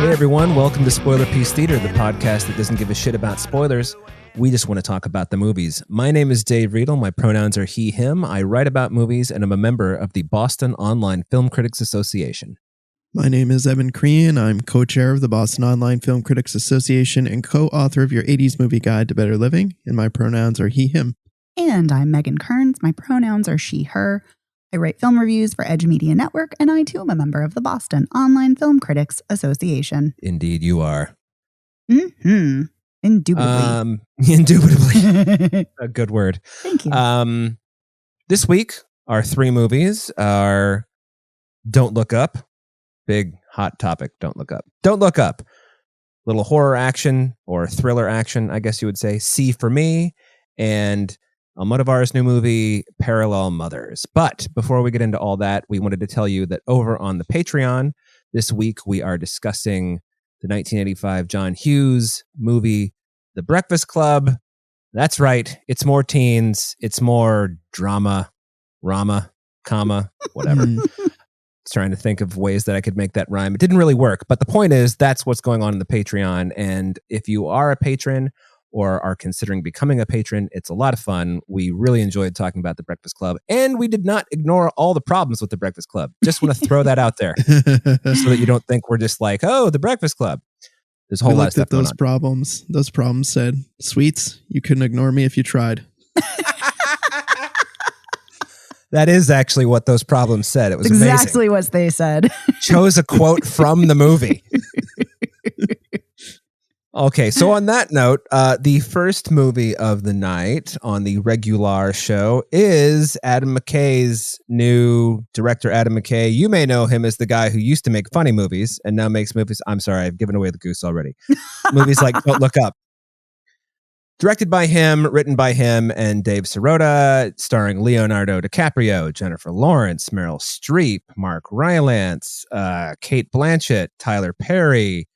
Hey everyone, welcome to Spoiler Piece Theater, the podcast that doesn't give a shit about spoilers. We just want to talk about the movies. My name is Dave Riedel. My pronouns are he, him. I write about movies and I'm a member of the Boston Online Film Critics Association. My name is Evan Crean. I'm co-chair of the Boston Online Film Critics Association and co-author of your 80s Movie Guide to Better Living, and my pronouns are he, him. And I'm Megan Kearns. My pronouns are she, her. I write film reviews for Edge Media Network, and I too am a member of the Boston Online Film Critics Association. Indeed you are. Mm-hmm. Indubitably. Indubitably. A good word. Thank you. This week, our three movies are Don't Look Up. Big hot topic, Don't Look Up. Don't Look Up. Little horror action or thriller action, I guess you would say. See for Me. And Almodovar's new movie, Parallel Mothers. But before we get into all that, we wanted to tell you that over on the Patreon, this week we are discussing the 1985 John Hughes movie, The Breakfast Club. That's right. It's more teens. It's more drama, rama, comma, whatever. I was trying to think of ways that I could make that rhyme. It didn't really work. But the point is, that's what's going on in the Patreon. And if you are a patron or are considering becoming a patron, it's a lot of fun. We really enjoyed talking about The Breakfast Club, and we did not ignore all the problems with The Breakfast Club. Just want to throw that out there so that you don't think we're just like, oh, The Breakfast Club. There's a whole lot of stuff going on. Those problems said, Sweets, you couldn't ignore me if you tried. That is actually what those problems said. It was exactly amazing. What they said. Chose a quote from the movie. Okay, so on that note, the first movie of the night on the regular show is Adam McKay's new director, Adam McKay. You may know him as the guy who used to make funny movies and now makes movies. I'm sorry, I've given away the goose already. Movies like Don't Look Up. Directed by him, written by him and Dave Sirota, starring Leonardo DiCaprio, Jennifer Lawrence, Meryl Streep, Mark Rylance, Cate Blanchett, Tyler Perry,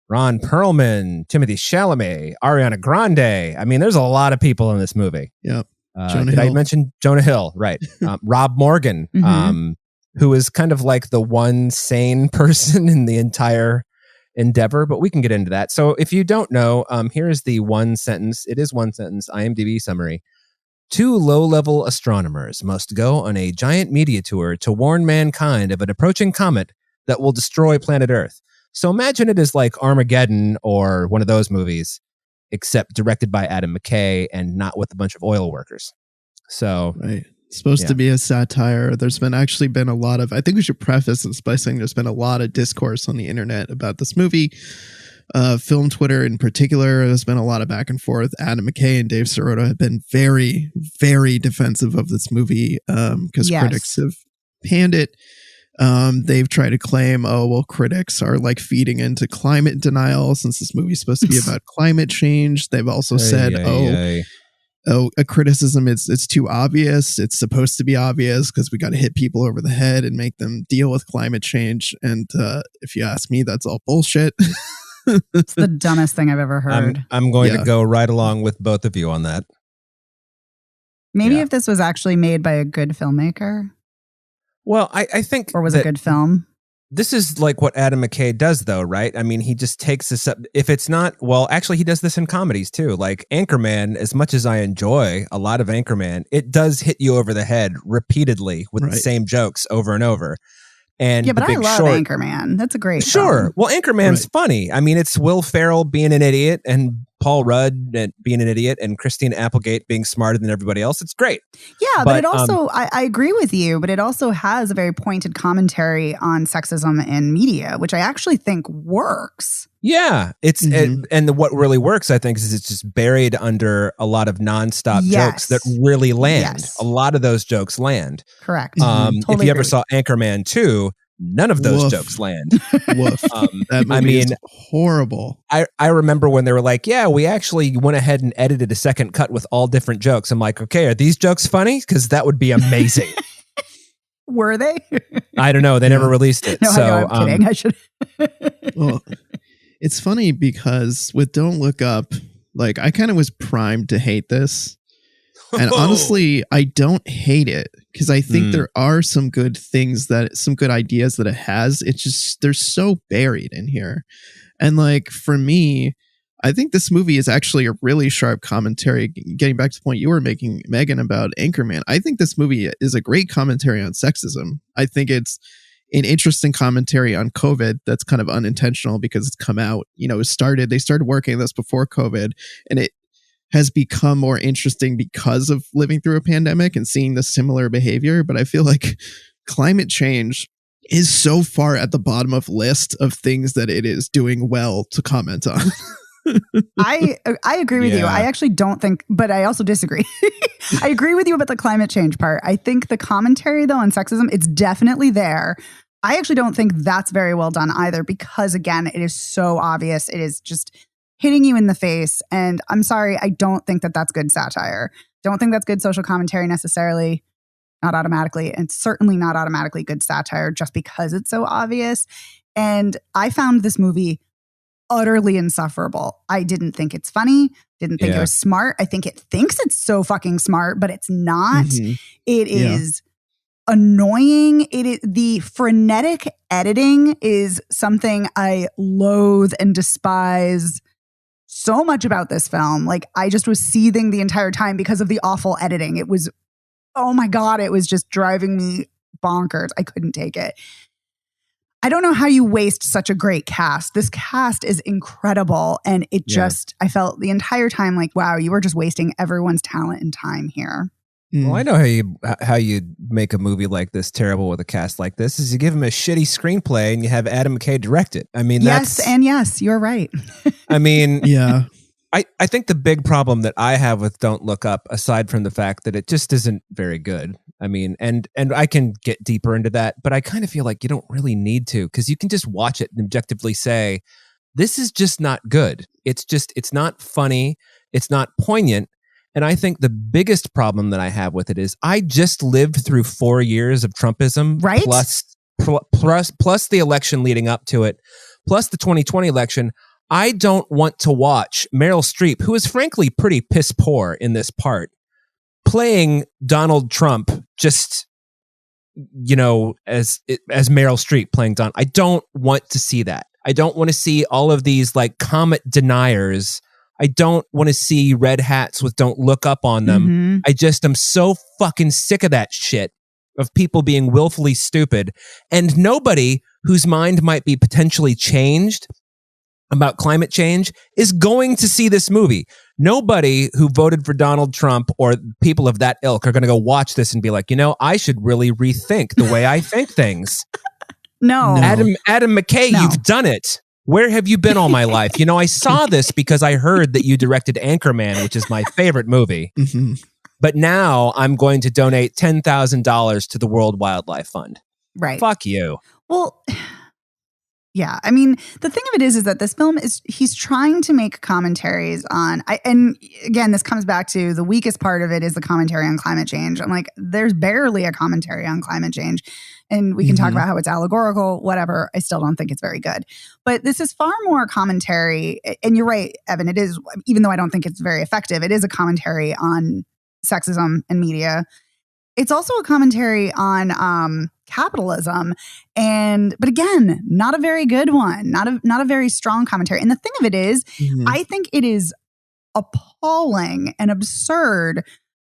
Ron Perlman, Timothée Chalamet, Ariana Grande. I mean, there's a lot of people in this movie. Yep. Did I mention Jonah Hill? Right. Rob Morgan, who is kind of like the one sane person in the entire endeavor, but we can get into that. So if you don't know, here is the one sentence. It is one sentence Imdb summary. 2 low-level astronomers must go on a giant media tour to warn mankind of an approaching comet that will destroy planet Earth. So imagine it is like Armageddon or one of those movies, except directed by Adam McKay and not with a bunch of oil workers. So, right. It's supposed to be a satire. There's been a lot of, I think we should preface this by saying there's been a lot of discourse on the internet about this movie. Film Twitter in particular, there's been a lot of back and forth. Adam McKay and Dave Sirota have been very, very defensive of this movie because critics have panned it. They've tried to claim, critics are like feeding into climate denial since this movie is supposed to be about climate change. They've also said, a criticism, it's too obvious. It's supposed to be obvious because we got to hit people over the head and make them deal with climate change. And if you ask me, that's all bullshit. It's the dumbest thing I've ever heard. I'm going to go right along with both of you on that. Maybe if this was actually made by a good filmmaker. Well, I think... Or was a good film? This is like what Adam McKay does, though, right? I mean, he just takes this up. If it's not... Well, actually, he does this in comedies, too. Like Anchorman, as much as I enjoy a lot of Anchorman, it does hit you over the head repeatedly with the same jokes over and over. And but I love Anchorman. That's a great film. Well, Anchorman's funny. I mean, it's Will Ferrell being an idiot and Paul Rudd being an idiot and Christina Applegate being smarter than everybody else. It's great. Yeah, but it also, I agree with you, but it also has a very pointed commentary on sexism in media, which I actually think works. Yeah, it's and what really works, I think, is it's just buried under a lot of nonstop jokes that really land. Yes. A lot of those jokes land. Correct. Totally if you ever saw Anchorman 2, none of those jokes land. Woof. That movie is horrible. I remember when they were like, yeah, we actually went ahead and edited a second cut with all different jokes. I'm like, okay, are these jokes funny? Because that would be amazing. Were they? I don't know. They never released it. No, so I'm kidding. I should. Well, it's funny because with Don't Look Up, like I kind of was primed to hate this. And honestly, I don't hate it because I think there are some good things some good ideas that it has. It's just, they're so buried in here. And like, for me, I think this movie is actually a really sharp commentary. Getting back to the point you were making, Megan, about Anchorman, I think this movie is a great commentary on sexism. I think it's an interesting commentary on COVID that's kind of unintentional because it's come out, they started working on this before COVID, and it has become more interesting because of living through a pandemic and seeing the similar behavior. But I feel like climate change is so far at the bottom of list of things that it is doing well to comment on. I agree with you. I actually don't think, but I also disagree. I agree with you about the climate change part. I think the commentary, though, on sexism, it's definitely there. I actually don't think that's very well done either because, again, it is so obvious. It is just hitting you in the face. And I'm sorry, I don't think that that's good satire. Don't think that's good social commentary necessarily. Not automatically. And certainly not automatically good satire just because it's so obvious. And I found this movie utterly insufferable. I didn't think it's funny. Didn't think it was smart. I think it thinks it's so fucking smart, but it's not. It is annoying. The frenetic editing is something I loathe and despise so much about this film. Like, I just was seething the entire time because of the awful editing. It was, oh my God, it was just driving me bonkers. I couldn't take it. I don't know how you waste such a great cast. This cast is incredible. And it just, I felt the entire time like, wow, you were just wasting everyone's talent and time here. Well, I know how you make a movie like this terrible with a cast like this is you give him a shitty screenplay and you have Adam McKay direct it. I mean, yes, you're right. I mean, yeah. I think the big problem that I have with Don't Look Up, aside from the fact that it just isn't very good. I mean, and I can get deeper into that, but I kind of feel like you don't really need to, because you can just watch it and objectively say, this is just not good. It's not funny. It's not poignant. And I think the biggest problem that I have with it is I just lived through 4 years of Trumpism, right? Plus the election leading up to it, plus the 2020 election. I don't want to watch Meryl Streep, who is frankly pretty piss poor in this part, playing Donald Trump just, as Meryl Streep playing Don. I don't want to see that. I don't want to see all of these like comet deniers. I don't want to see red hats with Don't Look Up on them. I just am so fucking sick of that shit, of people being willfully stupid, and nobody whose mind might be potentially changed about climate change is going to see this movie. Nobody who voted for Donald Trump or people of that ilk are going to go watch this and be like, I should really rethink the way I think things. No. Adam McKay, you've done it. Where have you been all my life? I saw this because I heard that you directed Anchorman, which is my favorite movie. But now I'm going to donate $10,000 to the World Wildlife Fund. Right. Fuck you. Well, yeah. I mean, the thing of it is that this film he's trying to make commentaries on, and again, this comes back to the weakest part of it is the commentary on climate change. I'm like, there's barely a commentary on climate change. And we can talk about how it's allegorical, whatever. I still don't think it's very good. But this is far more commentary. And you're right, Evan, it is, even though I don't think it's very effective, it is a commentary on sexism and media. It's also a commentary on capitalism, but again, not a very good one, not a very strong commentary. And the thing of it is, I think it is appalling and absurd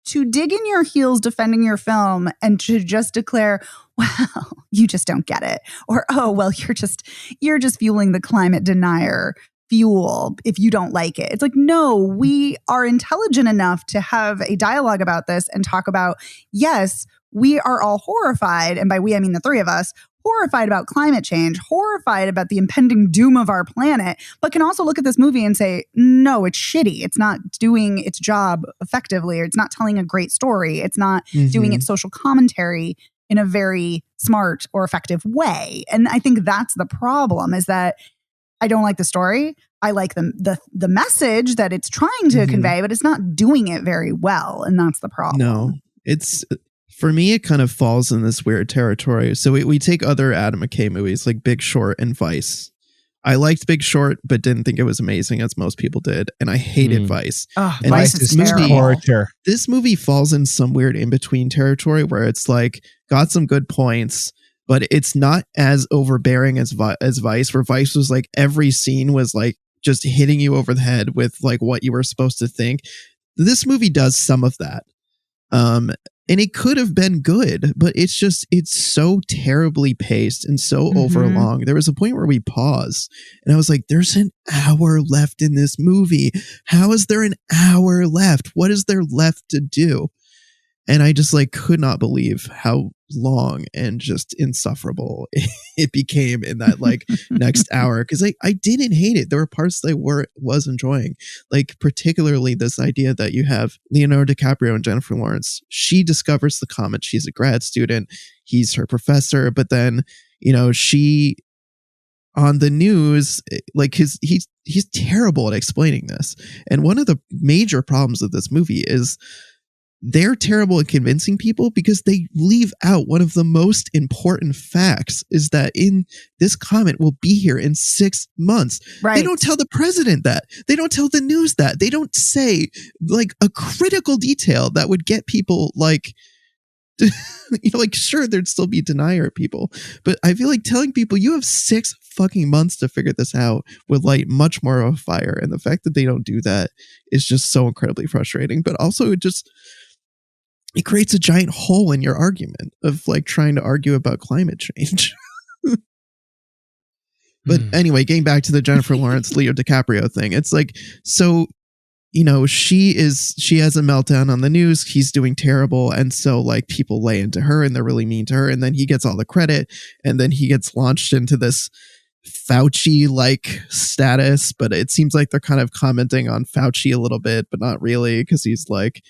to dig in your heels defending your film and to just declare, well, you just don't get it, or oh, well, you're just fueling the climate denier fuel if you don't like it. It's like, no, we are intelligent enough to have a dialogue about this and talk about, yes, we are all horrified, and by we, I mean the three of us, horrified about climate change, horrified about the impending doom of our planet, but can also look at this movie and say, no, it's shitty. It's not doing its job effectively, or it's not telling a great story. It's not doing its social commentary in a very smart or effective way. And I think that's the problem, is that I don't like the story. I like the message that it's trying to convey, but it's not doing it very well. And that's the problem. No, for me, it kind of falls in this weird territory. So we take other Adam McKay movies like Big Short and Vice. I liked Big Short, but didn't think it was amazing as most people did. And I hated Vice. Oh, And Vice is terrible. torture. This movie falls in some weird in-between territory where it's like, got some good points, but it's not as overbearing as Vice, where Vice was like, every scene was like just hitting you over the head with like what you were supposed to think. This movie does some of that. And it could have been good, but it's so terribly paced and so overlong. There was a point where we paused and I was like, there's an hour left in this movie. How is there an hour left? What is there left to do? And I just like could not believe how long and just insufferable it became in that like next hour. Cause I didn't hate it. There were parts that I was enjoying, like particularly this idea that you have Leonardo DiCaprio and Jennifer Lawrence. She discovers the comet. She's a grad student. He's her professor. But then, you know, she on the news, like he's terrible at explaining this. And one of the major problems of this movie is they're terrible at convincing people because they leave out one of the most important facts, is that in this comet will be here in 6 months. Right. They don't tell the president that. They don't tell the news that. They don't say like a critical detail that would get people like, you know, like sure, there'd still be denier people, but I feel like telling people you have 6 fucking months to figure this out would light much more of a fire. And the fact that they don't do that is just so incredibly frustrating, but also it creates a giant hole in your argument of like trying to argue about climate change. But anyway, getting back to the Jennifer Lawrence, Leo DiCaprio thing, it's like, so, you know, she has a meltdown on the news. He's doing terrible. And so like people lay into her and they're really mean to her. And then he gets all the credit and then he gets launched into this Fauci like status. But it seems like they're kind of commenting on Fauci a little bit, but not really, because he's like,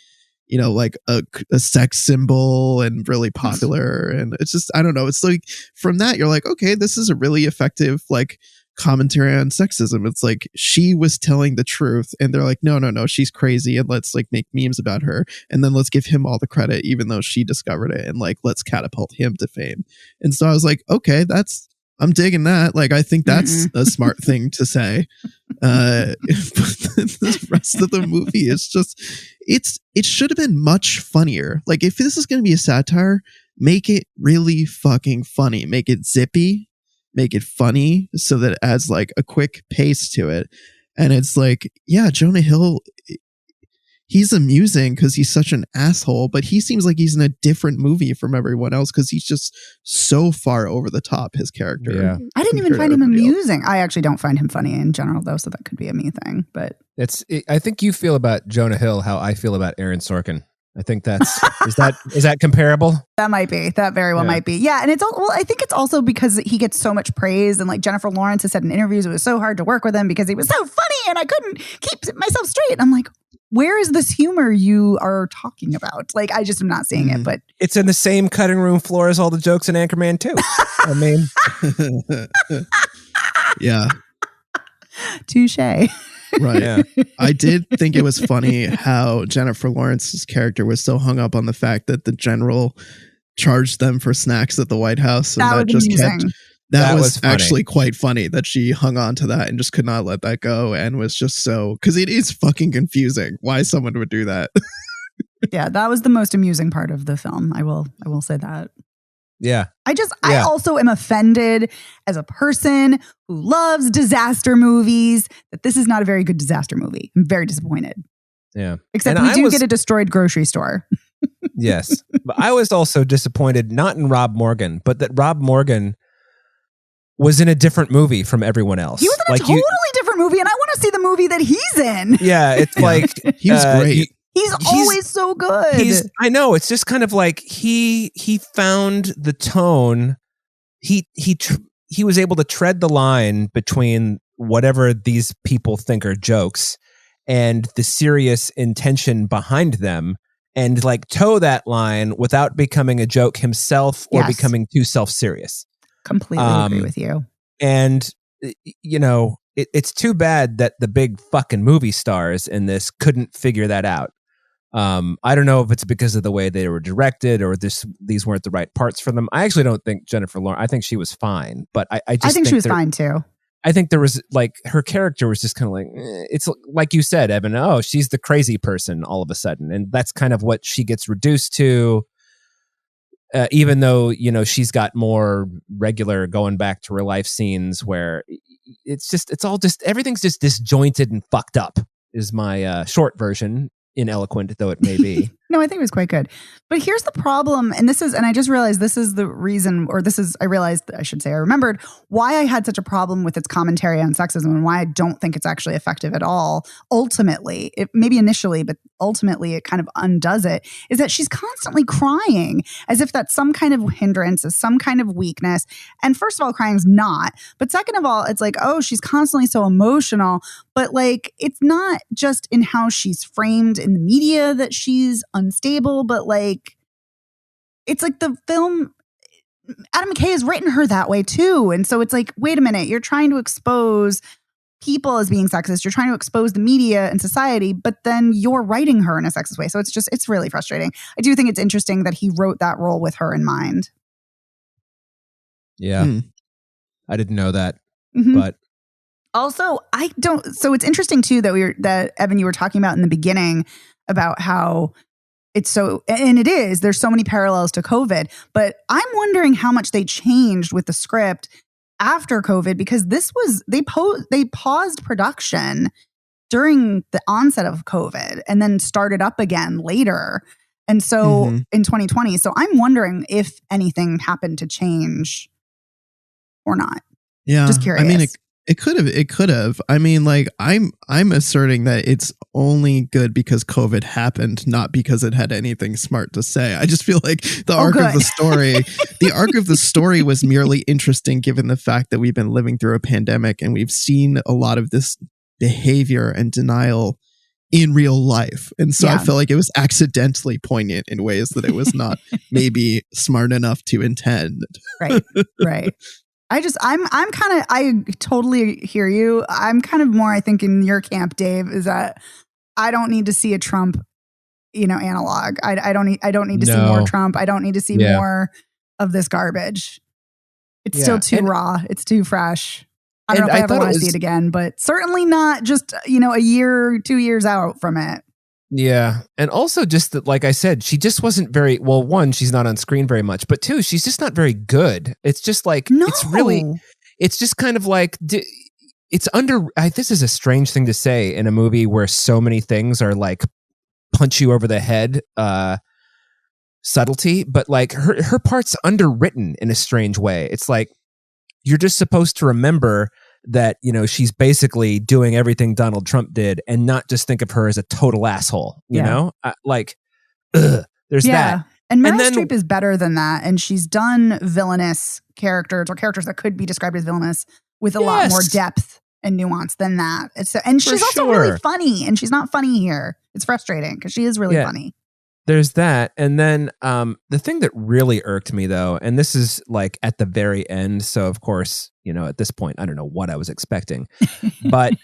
you know, like a sex symbol and really popular. And it's just, I don't know. It's like from that, you're like, okay, this is a really effective like commentary on sexism. It's like she was telling the truth and they're like, no, she's crazy. And let's like make memes about her. And then let's give him all the credit, even though she discovered it. And like, let's catapult him to fame. And so I was like, okay, I'm digging that. Like, I think that's a smart thing to say. But the rest of the movie is just, it should have been much funnier. Like, if this is going to be a satire, make it really fucking funny. Make it zippy, make it funny so that it adds like a quick pace to it. And it's like, yeah, Jonah Hill, he's amusing because he's such an asshole, but he seems like he's in a different movie from everyone else because he's just so far over the top, his character. Yeah. I didn't even find him amusing. I actually don't find him funny in general, though, so that could be a me thing. But I think you feel about Jonah Hill how I feel about Aaron Sorkin. I think that's is that comparable? That might be. That very well might be. Yeah, and I think it's also because he gets so much praise, and like Jennifer Lawrence has said in interviews, it was so hard to work with him because he was so funny, and I couldn't keep myself straight. And I'm like, where is this humor you are talking about? Like, I just am not seeing it. But it's in the same cutting room floor as all the jokes in Anchorman 2. I mean, yeah, touche. Right. Yeah. I did think it was funny how Jennifer Lawrence's character was so hung up on the fact that the general charged them for snacks at the White House. And that just kept, that was actually quite funny that she hung on to that and just could not let that go. And was just so, because it is fucking confusing why someone would do that. Yeah, that was the most amusing part of the film. I will say that. Yeah. I also am offended as a person who loves disaster movies that this is not a very good disaster movie. I'm very disappointed. Yeah. Except we do get a destroyed grocery store. Yes. But I was also disappointed, not in Rob Morgan, but that Rob Morgan was in a different movie from everyone else. He was in a totally different movie, and I want to see the movie that he's in. Yeah, it's like... he was great. He's always so good. I know. It's just kind of like he found the tone. He was able to tread the line between whatever these people think are jokes and the serious intention behind them, and like toe that line without becoming a joke himself or becoming too self-serious. Completely agree with you. And you know, it's too bad that the big fucking movie stars in this couldn't figure that out. I don't know if it's because of the way they were directed or these weren't the right parts for them. I actually don't think Jennifer Lawrence, I think she was fine, but I think she was fine too. I think there was like her character was just kind of like it's like you said, Evan. Oh, she's the crazy person all of a sudden, and that's kind of what she gets reduced to. Even though she's got more regular going back to real life scenes where everything's just disjointed and fucked up. Is my short version, ineloquent though it may be. No, I think it was quite good. But here's the problem, and I just realized this is the reason, I remembered why I had such a problem with its commentary on sexism and why I don't think it's actually effective at all. Ultimately, maybe initially, but ultimately it kind of undoes it, is that she's constantly crying as if that's some kind of hindrance, as some kind of weakness. And first of all, crying's not. But second of all, it's like, oh, she's constantly so emotional. But like, it's not just in how she's framed in the media that she's unstable, but like, it's like the film, Adam McKay has written her that way too. And so it's like, wait a minute, you're trying to expose people as being sexist. You're trying to expose the media and society, but then you're writing her in a sexist way. So it's really frustrating. I do think it's interesting that he wrote that role with her in mind. Yeah. I didn't know that, but also, so it's interesting too that Evan, you were talking about in the beginning about how it's so, and it is, there's so many parallels to COVID, but I'm wondering how much they changed with the script after COVID, because they paused production during the onset of COVID and then started up again later. And so in 2020, so I'm wondering if anything happened to change or not. Yeah. Just curious. I mean, it could have. I mean, like I'm asserting that it's only good because COVID happened, not because it had anything smart to say. I just feel like the arc of the story was merely interesting given the fact that we've been living through a pandemic and we've seen a lot of this behavior and denial in real life. And so I felt like it was accidentally poignant in ways that it was not maybe smart enough to intend. Right. I totally hear you. I'm kind of more, I think, in your camp, Dave, is that I don't need to see a Trump, analog. I don't need to see more Trump. I don't need to see more of this garbage. It's still too raw. It's too fresh. I don't know if I ever want to see it again, but certainly not just, a year, 2 years out from it. Yeah. And also just that, like I said, she just wasn't very, well, one, she's not on screen very much, but two, she's just not very good. It's just like, it's just kind of like, this is a strange thing to say in a movie where so many things are like punch you over the head, subtlety, but like her part's underwritten in a strange way. It's like, you're just supposed to remember that, she's basically doing everything Donald Trump did and not just think of her as a total asshole, you know? There's that. And Meryl Streep is better than that. And she's done villainous characters or characters that could be described as villainous with a lot more depth and nuance than that. And she's also really funny, and she's not funny here. It's frustrating because she is really funny. There's that. And then the thing that really irked me, though, and this is like at the very end. So, of course, at this point, I don't know what I was expecting. But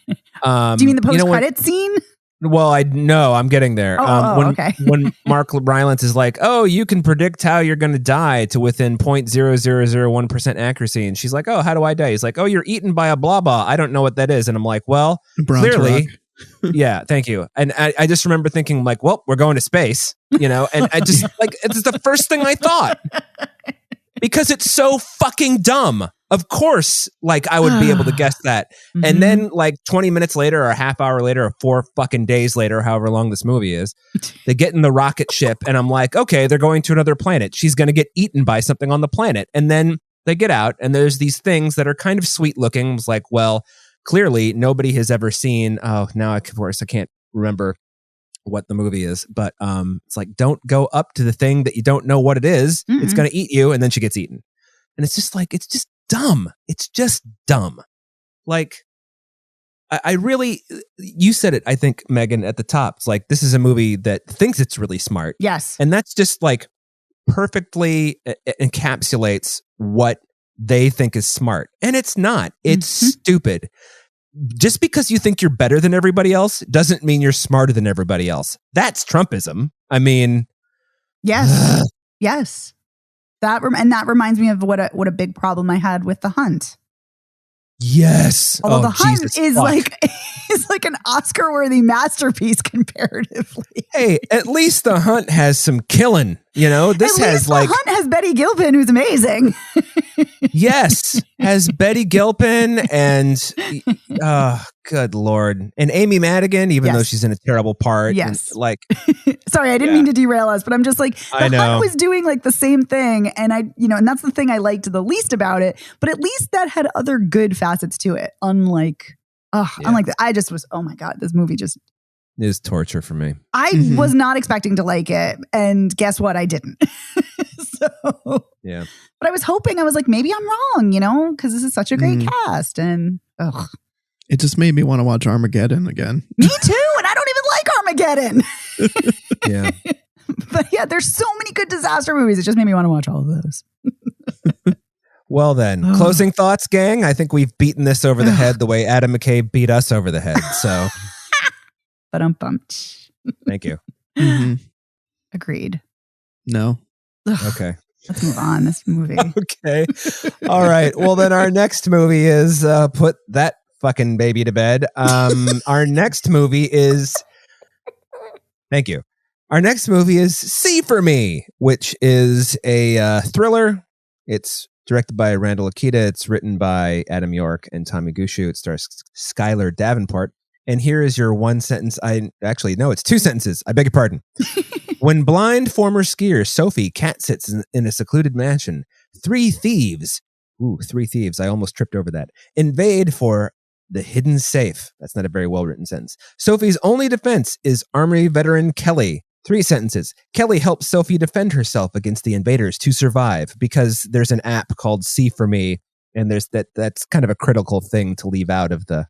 do you mean the post-credit scene? Well, I'm getting there. Okay. When Mark Rylance is like, oh, you can predict how you're going to die to within 0.0001% accuracy. And she's like, oh, how do I die? He's like, oh, you're eaten by a blah, blah. I don't know what that is. And I'm like, well, clearly. Yeah, thank you. And I just remember thinking like, well, we're going to space, and I just like, it's the first thing I thought because it's so fucking dumb. Of course, like I would be able to guess that. And then like 20 minutes later or a half hour later or 4 fucking days later, however long this movie is, they get in the rocket ship and I'm like, okay, they're going to another planet. She's going to get eaten by something on the planet. And then they get out and there's these things that are kind of sweet looking. I was like, well, clearly nobody has ever seen, of course I can't remember what the movie is, but it's like, don't go up to the thing that you don't know what it is. It's going to eat you. And then she gets eaten. And it's just like, it's just dumb. It's just dumb. Like, I really, you said it, I think, Megan, at the top. It's like, this is a movie that thinks it's really smart. Yes. And that's just like perfectly encapsulates what they think is smart. And it's not. It's stupid. Just because you think you're better than everybody else doesn't mean you're smarter than everybody else. That's Trumpism. I mean, yes. Yes. That reminds me of what a big problem I had with The Hunt. Yes. Although The Hunt Jesus, is fuck. like an Oscar-worthy masterpiece comparatively. Hey, at least The Hunt has some killing. You know, this At has least like The Hunt has Betty Gilpin, who's amazing. yes, has Betty Gilpin and good Lord, and Amy Madigan, even though Yes. she's in a terrible part. Yes. And, like Sorry, I didn't Yeah. mean to derail us, but I'm just like, I The know. Hunt was doing like the same thing. And and that's the thing I liked the least about it. But at least that had other good facets to it. Unlike that. I just was, oh my God, this movie just. It is torture for me. I was not expecting to like it. And guess what? I didn't. Yeah. But I was hoping, I was like, maybe I'm wrong, because this is such a great cast. And it just made me want to watch Armageddon again. Me too. And I don't even like Armageddon. Yeah. But yeah, there's so many good disaster movies. It just made me want to watch all of those. Well then, closing thoughts, gang. I think we've beaten this over the head the way Adam McKay beat us over the head. So, But I'm bumped. thank you. Agreed. No. Okay. Let's move on. This movie. Okay. All right. Well, then our next movie is put that fucking baby to bed. Our next movie is. Thank you. Our next movie is See For Me, which is a thriller. It's directed by Randall Akita. It's written by Adam York and Tommy Gushu. It stars Skylar Davenport. And here is your one sentence. It's two sentences. I beg your pardon. When blind former skier Sophie cat sits in a secluded mansion, three thieves, I almost tripped over that, invade for the hidden safe. That's not a very well-written sentence. Sophie's only defense is Army veteran Kelly. 3 sentences. Kelly helps Sophie defend herself against the invaders to survive because there's an app called See For Me, and that's kind of a critical thing to leave out of the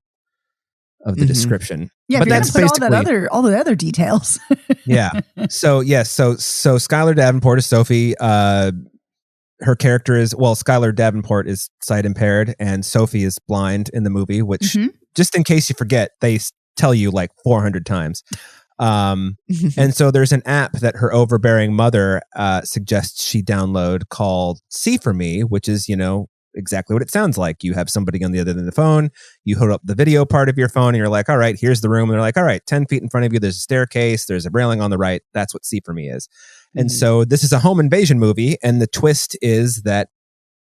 description. Yeah, but if you're that's gonna put basically all the other details. yeah. So Skylar Davenport is Sophie. Her character is Skylar Davenport is sight impaired, and Sophie is blind in the movie. Which, just in case you forget, they tell you like 400 times. And so there's an app that her overbearing mother suggests she download called See For Me, which is exactly what it sounds like. You have somebody on the other end of the phone, you hook up the video part of your phone, and you're like, all right, here's the room. And they're like, all right, 10 feet in front of you, there's a staircase, there's a railing on the right. That's what See For Me is. And so this is a home invasion movie, and the twist is that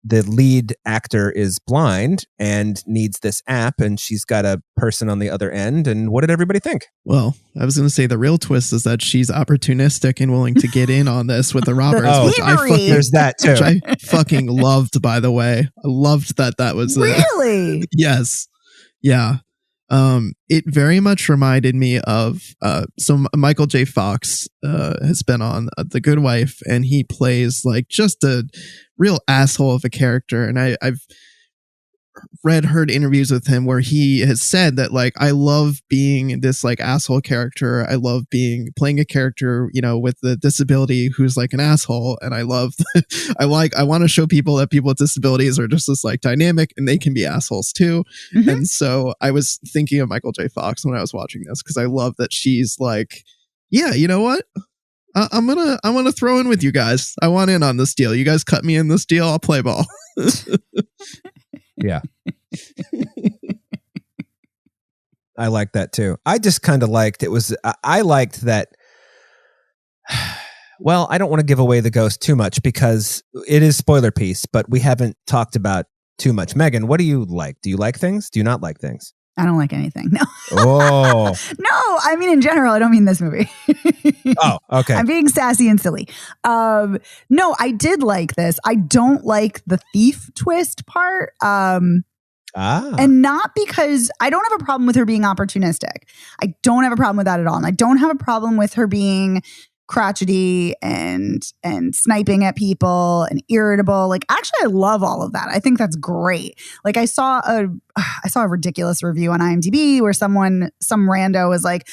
the lead actor is blind and needs this app, and she's got a person on the other end. And what did everybody think? Well, I was going to say the real twist is that she's opportunistic and willing to get in on this with the robbers. There's that too. Which I fucking loved, by the way. I loved that was really. Yes. Yeah. It very much reminded me of so Michael J. Fox has been on The Good Wife, and he plays like just a real asshole of a character. And I've heard interviews with him where he has said that like, I love being this like asshole character. I love playing a character, with the disability who's like an asshole. And I love, I want to show people that people with disabilities are just this like dynamic and they can be assholes too. And so I was thinking of Michael J. Fox when I was watching this, because I love that she's like, yeah, you know what? I want to throw in with you guys. I want in on this deal. You guys cut me in this deal. I'll play ball. Yeah. I like that too. I just kind of liked I liked that. Well, I don't want to give away the ghost too much because it is spoiler piece, but we haven't talked about too much. Megan, what do you like? Do you like things? Do you not like things? I don't like anything. No. Oh. No, I mean in general, I don't mean this movie. Oh, okay. I'm being sassy and silly. No, I did like this. I don't like the thief twist part. And not because I don't have a problem with her being opportunistic. I don't have a problem with that at all. And I don't have a problem with her being crotchety and sniping at people and irritable. Like, actually, I love all of that. I think that's great. Like, I saw a ridiculous review on IMDb where some rando was like,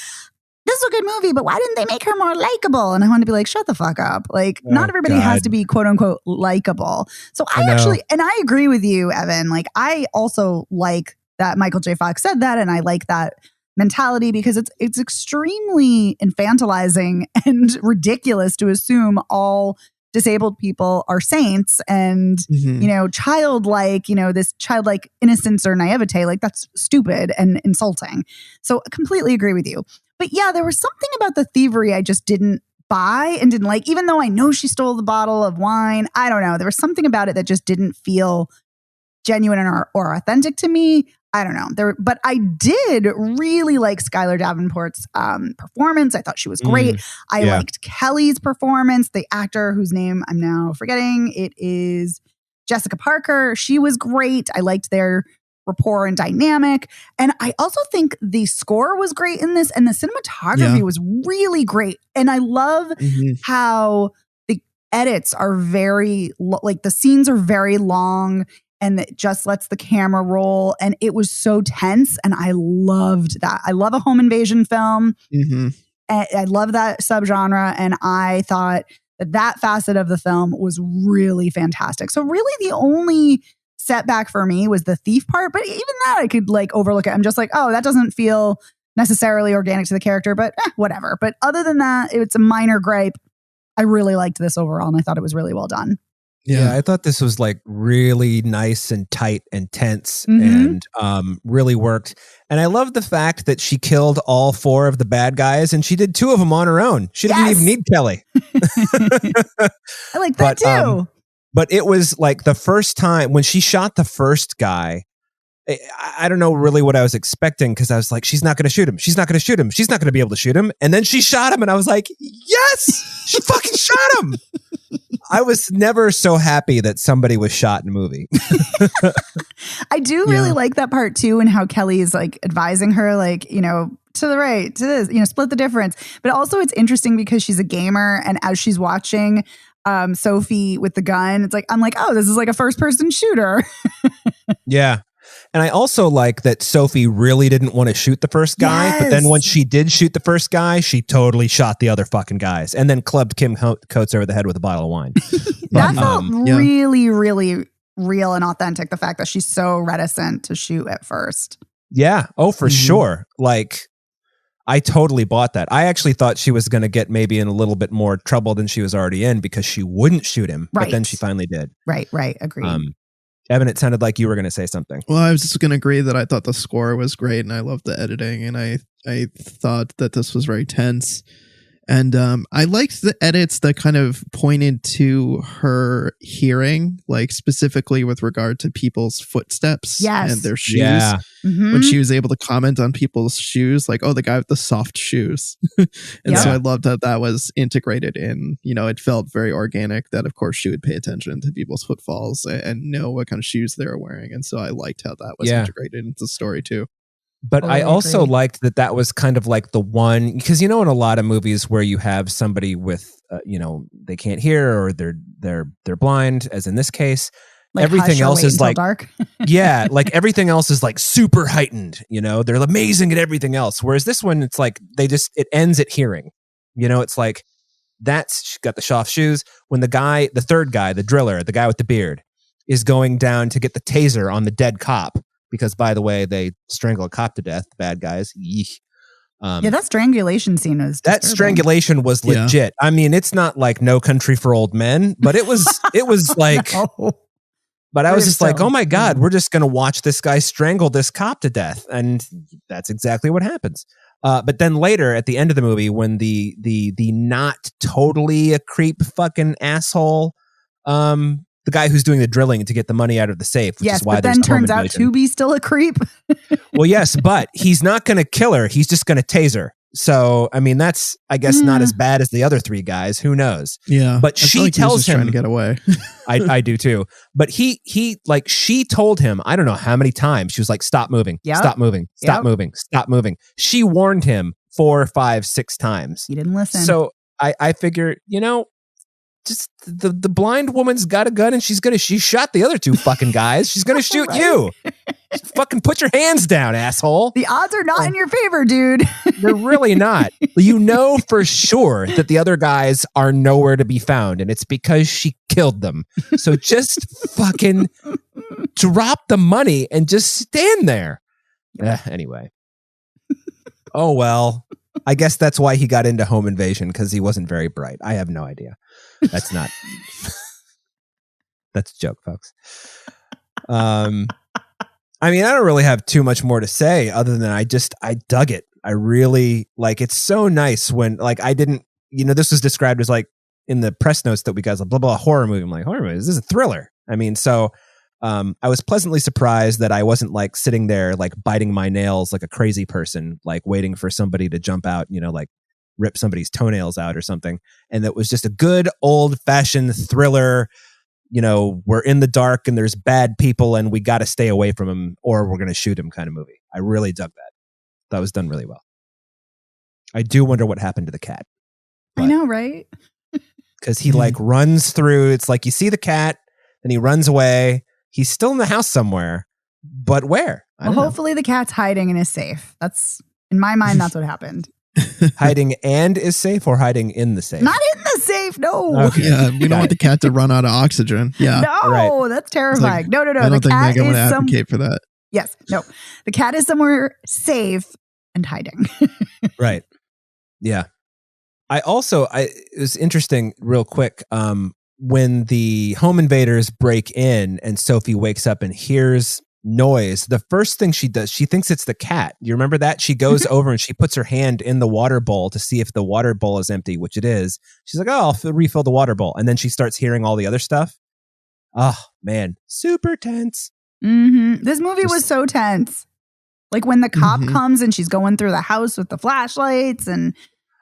this is a good movie, but why didn't they make her more likable? And I wanted to be like, shut the fuck up. Like, not everybody has to be quote unquote likable. So and I agree with you, Evan. Like, I also like that Michael J. Fox said that, and I like that mentality because it's extremely infantilizing and ridiculous to assume all disabled people are saints and, you know, childlike, you know, this childlike innocence or naivete, like that's stupid and insulting. So I completely agree with you. But yeah, there was something about the thievery I just didn't buy and didn't like, even though I know she stole the bottle of wine. I don't know. There was something about it that just didn't feel genuine or authentic to me. I don't know. But I did really like Skylar Davenport's performance. I thought she was great. I liked Kelly's performance. The actor whose name I'm now forgetting, it is Jessica Parker. She was great. I liked their rapport and dynamic. And I also think the score was great in this, and the cinematography was really great. And I love how the edits are very, like the scenes are very long, and it just lets the camera roll. And it was so tense. And I loved that. I love a home invasion film. And I love that subgenre. And I thought that facet of the film was really fantastic. So really the only setback for me was the thief part. But even that I could like overlook it. I'm just like, oh, that doesn't feel necessarily organic to the character, but whatever. But other than that, it's a minor gripe. I really liked this overall. And I thought it was really well done. Yeah, I thought this was like really nice and tight and tense and really worked. And I love the fact that she killed all 4 of the bad guys and she did 2 of them on her own. She didn't even need Kelly. I like that too. But it was like the first time when she shot the first guy, I don't know really what I was expecting because I was like, she's not going to shoot him. She's not going to shoot him. She's not going to be able to shoot him. And then she shot him and I was like, yes, she fucking shot him. I was never so happy that somebody was shot in a movie. I do really like that part too, and how Kelly is like advising her, like, you know, to the right, to this, you know, split the difference. But also it's interesting because she's a gamer, and as she's watching Sophie with the gun, it's like, I'm like, oh, this is like a first person shooter. Yeah. And I also like that Sophie really didn't want to shoot the first guy, but then when she did shoot the first guy, she totally shot the other fucking guys and then clubbed Kim Coates over the head with a bottle of wine. That felt really, really real and authentic. The fact that she's so reticent to shoot at first. Yeah. Oh, for sure. Like, I totally bought that. I actually thought she was going to get maybe in a little bit more trouble than she was already in because she wouldn't shoot him, but then she finally did. Right. Agreed. Evan, it sounded like you were going to say something. Well, I was just going to agree that I thought the score was great and I loved the editing, and I thought that this was very tense. And I liked the edits that kind of pointed to her hearing, like specifically with regard to people's footsteps and their shoes. Yeah. When she was able to comment on people's shoes, like, oh, the guy with the soft shoes. And so I loved that that was integrated in, you know, it felt very organic that, of course, she would pay attention to people's footfalls and know what kind of shoes they were wearing. And so I liked how that was integrated into the story, too. But I also liked that was kind of like the one, because, you know, in a lot of movies where you have somebody with, you know, they can't hear or they're blind, as in this case, like everything else is like dark. Yeah, like everything else is like super heightened, you know, they're amazing at everything else. Whereas this one, it's like it ends at hearing, you know, it's like she's got the soft shoes. When the third guy, the driller, the guy with the beard, is going down to get the taser on the dead cop. Because, by the way, they strangle a cop to death, the bad guys. That strangulation scene was disturbing. That strangulation was legit. I mean, it's not like No Country for Old Men, but it was like, but I was just like, oh my God, we're just going to watch this guy strangle this cop to death. And that's exactly what happens. But then later at the end of the movie, when the not totally a creep fucking asshole, the guy who's doing the drilling to get the money out of the safe, which is why but then turns out to be still a creep. Well, yes, but he's not going to kill her. He's just going to tase her. So, I mean, that's, I guess, not as bad as the other 3 guys. Who knows? Yeah. But she tells him trying to get away. I do too. But she told him, I don't know how many times, she was like, stop moving, stop moving, stop moving, stop moving. She warned him 4, 5, 6 times. He didn't listen. So I figure, you know, just the blind woman's got a gun and she shot the other 2 fucking guys. She's going to shoot you. Just fucking put your hands down, asshole. The odds are not in your favor, dude. They're really not. You know for sure that the other guys are nowhere to be found, and it's because she killed them. So just fucking drop the money and just stand there. Anyway. Oh, well. I guess that's why he got into home invasion, because he wasn't very bright. I have no idea. That's not. That's a joke, folks. I mean, I don't really have too much more to say other than I dug it. I really like, it's so nice when like I didn't, this was described as like in the press notes that we got, blah, blah, horror movie. I'm like, horror movie, this is a thriller. I mean, so I was pleasantly surprised that I wasn't like sitting there like biting my nails like a crazy person, like waiting for somebody to jump out, like rip somebody's toenails out or something. And it was just a good old fashioned thriller. We're in the dark and there's bad people and we got to stay away from them or we're going to shoot him kind of movie. I really dug that. That was done really well. I do wonder what happened to the cat. I know, right? Because he like runs through, it's like you see the cat and he runs away. He's still in the house somewhere, but where? Well, hopefully the cat's hiding and is safe. That's, in my mind, that's what happened. Hiding and is safe or hiding in the safe? Not in the safe, no. Okay. Yeah, we don't want the cat to run out of oxygen. Yeah. No, right. That's terrifying. No. I don't think Megan would advocate for that. Yes, no. The cat is somewhere safe and hiding. Right. Yeah. It was interesting real quick. When the home invaders break in and Sophie wakes up and hears noise, the first thing she does, she thinks it's the cat. You remember that? She goes over and she puts her hand in the water bowl to see if the water bowl is empty, which it is. She's like, oh, I'll refill the water bowl. And then she starts hearing all the other stuff. Oh, man. Super tense. Mm-hmm. This movie was so tense. Like when the cop comes and she's going through the house with the flashlights, and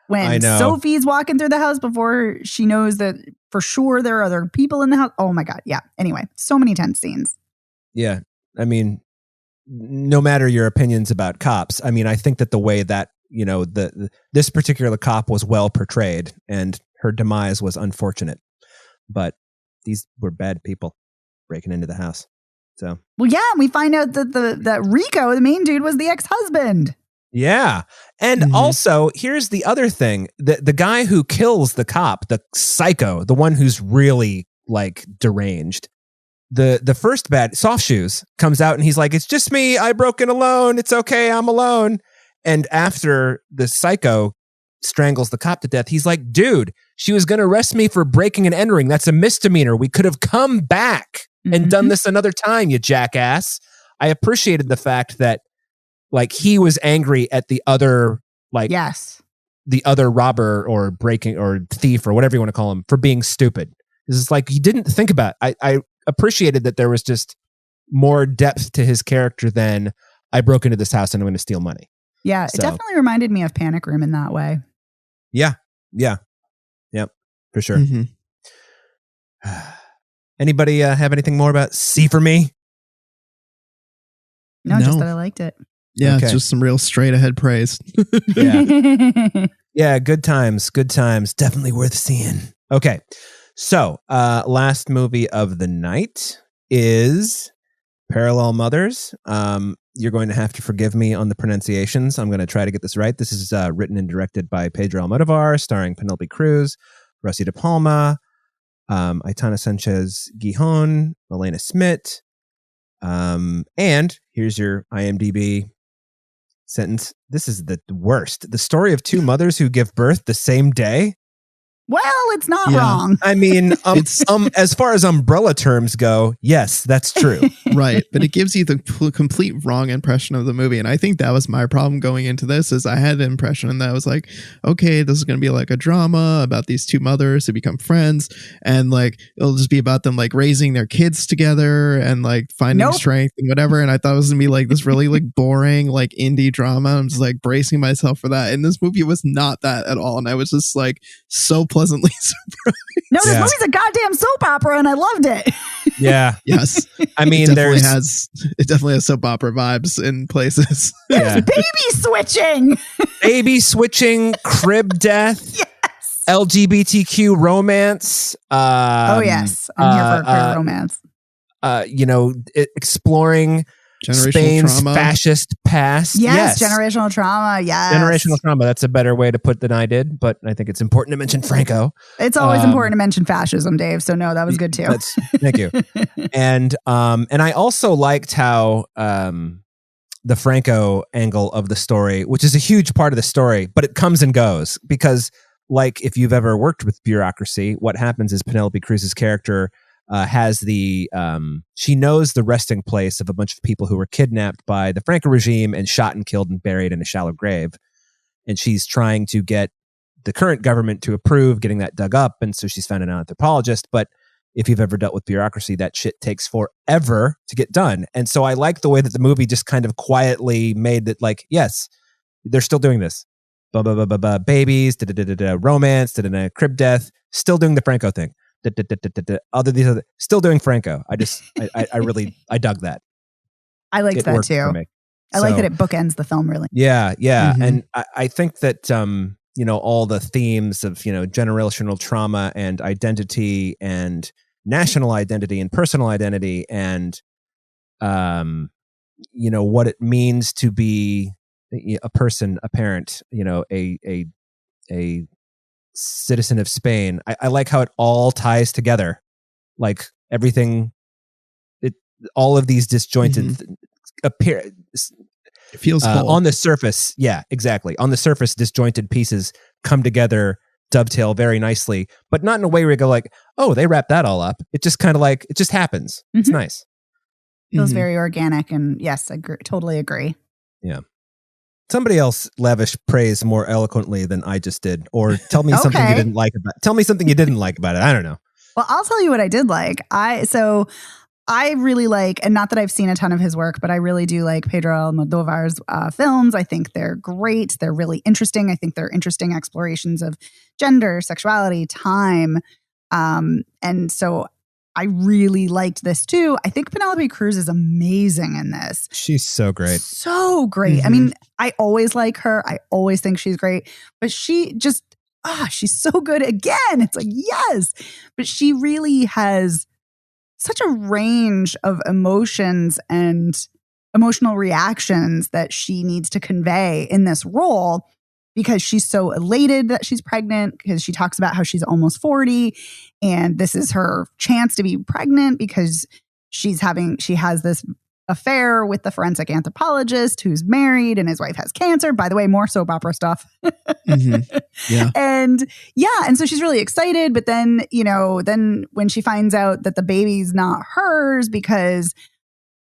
when Sophie's walking through the house before she knows that for sure there are other people in the house. Oh my God. Yeah. Anyway, so many tense scenes. Yeah. I mean, no matter your opinions about cops, I mean, I think that the way that, this particular cop was well portrayed and her demise was unfortunate, but these were bad people breaking into the house. So, well, yeah, we find out that that Rico, the main dude, was the ex-husband. Yeah. And also, here's the other thing. The guy who kills the cop, the psycho, the one who's really like deranged, the first bad, Soft Shoes, comes out and he's like, it's just me. I broke in alone. It's okay. I'm alone. And after the psycho strangles the cop to death, he's like, dude, she was going to arrest me for breaking and entering. That's a misdemeanor. We could have come back and done this another time, you jackass. I appreciated the fact that like he was angry at the other, like, yes, the other robber or breaking or thief or whatever you want to call him for being stupid. This is like, he didn't think about it. I appreciated that there was just more depth to his character than I broke into this house and I'm going to steal money. Yeah. It definitely reminded me of Panic Room in that way. Yeah. Yeah. Yep. For sure. Anybody have anything more about See For Me? No, just that I liked it. Yeah, okay. It's just some real straight ahead praise. Yeah, good times. Good times. Definitely worth seeing. Okay. So, last movie of the night is Parallel Mothers. You're going to have to forgive me on the pronunciations. I'm going to try to get this right. This is written and directed by Pedro Almodovar, starring Penelope Cruz, Rossi De Palma, Aitana Sanchez Gijon, Elena Smith. And here's your IMDb sentence. This is the worst. The story of two mothers who give birth the same day. Well, it's not wrong. I mean, as far as umbrella terms go, yes, that's true. Right. But it gives you the complete wrong impression of the movie. And I think that was my problem going into this, is I had the impression that I was like, okay, this is going to be like a drama about these two mothers who become friends. And like, it'll just be about them like raising their kids together and like finding strength and whatever. And I thought it was going to be like this really like boring, like indie drama. I'm just like bracing myself for that. And this movie was not that at all. And I was just like so pleasantly surprised. No, this movie's a goddamn soap opera, and I loved it. Yeah. Yes. I mean, it definitely has soap opera vibes in places. Yeah. Baby switching, crib death. Yes. LGBTQ romance. Oh yes, I'm here for queer romance. Exploring Spain's trauma. Fascist past. Yes, generational trauma. Yes. Generational trauma. That's a better way to put than I did, but I think it's important to mention Franco. It's always important to mention fascism, Dave. So no, that was good too. Thank you. And I also liked how the Franco angle of the story, which is a huge part of the story, but it comes and goes because like if you've ever worked with bureaucracy, what happens is Penelope Cruz's character has she knows the resting place of a bunch of people who were kidnapped by the Franco regime and shot and killed and buried in a shallow grave. And she's trying to get the current government to approve getting that dug up. And so she's found an anthropologist. But if you've ever dealt with bureaucracy, that shit takes forever to get done. And so I like the way that the movie just kind of quietly made that, like, yes, they're still doing this. Babies, romance, crib death, still doing the Franco thing. Still doing Franco. I really dug that. I liked that too. I like that it bookends the film really. Yeah. Mm-hmm. And I think that all the themes of generational trauma and identity and national identity and personal identity and what it means to be a person, a parent, a citizen of Spain. I like how it all ties together, like everything. All of these disjointed appear. It feels on the surface. Yeah, exactly. On the surface, disjointed pieces come together, dovetail very nicely, but not in a way where you go like, oh, they wrap that all up. It just kind of like, it just happens. It's nice. Feels very organic. And yes, I totally agree. Yeah. Somebody else lavish praise more eloquently than I just did, or tell me something you didn't like about. Tell me something you didn't like about it. I don't know. Well, I'll tell you what I did like. I really like, and not that I've seen a ton of his work, but I really do like Pedro Almodóvar's films. I think they're great. They're really interesting. I think they're interesting explorations of gender, sexuality, time, and so I really liked this too. I think Penelope Cruz is amazing in this. She's so great. So great. Mm-hmm. I mean, I always like her. I always think she's great. But she just, she's so good again. It's like, yes. But she really has such a range of emotions and emotional reactions that she needs to convey in this role, because she's so elated that she's pregnant, because she talks about how she's almost 40 and this is her chance to be pregnant because she has this affair with the forensic anthropologist who's married and his wife has cancer. By the way, more soap opera stuff. Yeah. And so she's really excited, but then when she finds out that the baby's not hers because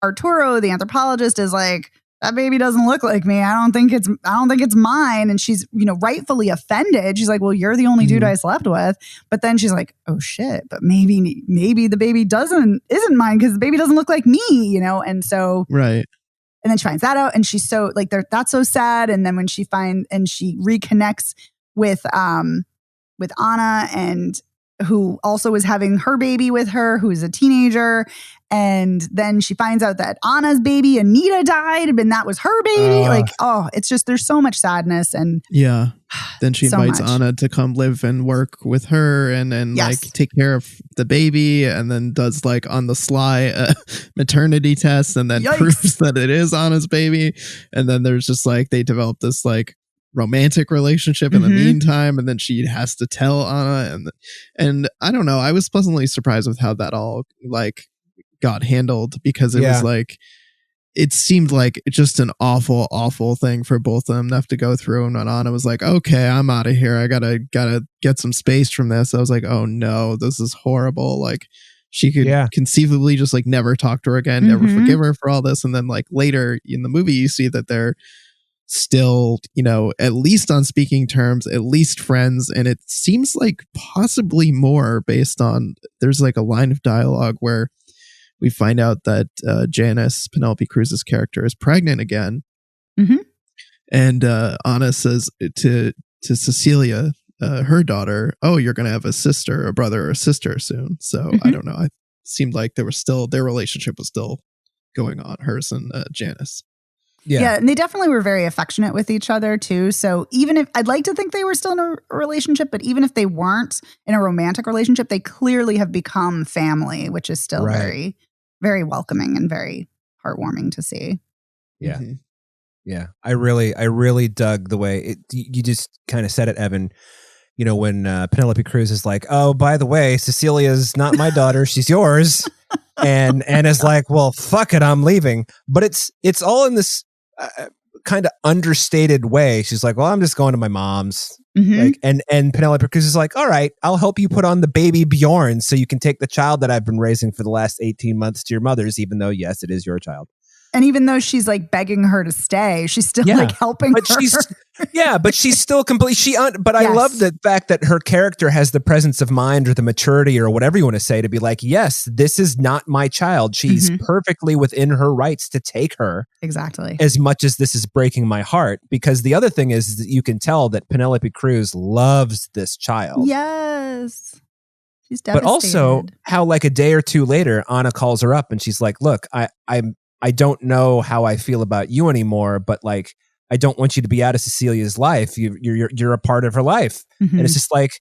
Arturo, the anthropologist, is like, that baby doesn't look like me. I don't think it's mine. And she's, rightfully offended. She's like, well, you're the only dude I slept with. But then she's like, oh shit, but maybe the baby isn't mine because the baby doesn't look like me, And so, right. And then she finds that out and she's so like, that's so sad. And then when she reconnects with Anna, and who also was having her baby with her, who's a teenager. And then she finds out that Anna's baby, Anita, died, and that was her baby. It's just, there's so much sadness. And yeah. Then she invites Anna to come live and work with her and yes. like take care of the baby, and then does like on the sly a maternity test, and then proves that it is Anna's baby. And then there's just like, they develop this like romantic relationship in the meantime, and then she has to tell Anna, and I don't know, I was pleasantly surprised with how that all like got handled, because it was like, it seemed like just an awful thing for both of them to have to go through. And when Anna was like, okay, I'm out of here, I gotta get some space from this, I was like, oh no, this is horrible. Like she could conceivably just like never talk to her again, never forgive her for all this. And then like later in the movie, you see that they're still, at least on speaking terms, at least friends. And it seems like possibly more, based on, there's like a line of dialogue where we find out that Janice, Penelope Cruz's character, is pregnant again. And Anna says to Cecilia, her daughter, oh, you're going to have a brother or a sister soon. So I don't know. It seemed like their relationship was still going on, hers and Janice. Yeah, and they definitely were very affectionate with each other too. So even if, I'd like to think they were still in a relationship, but even if they weren't in a romantic relationship, they clearly have become family, which is still very, very welcoming and very heartwarming to see. Yeah. Yeah. I really dug the way you just kind of said it, Evan. When Penelope Cruz is like, oh, by the way, Cecilia's not my daughter, she's yours. and is like, well, fuck it, I'm leaving. But it's all in this kind of understated way. She's like, well, I'm just going to my mom's. Mhm. Like, and Penelope Cruz is like, all right, I'll help you put on the baby Bjorn so you can take the child that I've been raising for the last 18 months to your mother's, even though, yes, it is your child. And even though she's like begging her to stay, she's still Yeah. like helping But her. she's still complete. But I Yes. love the fact that her character has the presence of mind or the maturity or whatever you want to say to be like, yes, this is not my child. She's perfectly within her rights to take her. Exactly. As much as this is breaking my heart, because the other thing is that you can tell that Penelope Cruz loves this child. Yes. She's devastated. But also how like a day or two later, Anna calls her up and she's like, look, I don't know how I feel about you anymore, but like, I don't want you to be out of Cecilia's life. You're a part of her life. And it's just like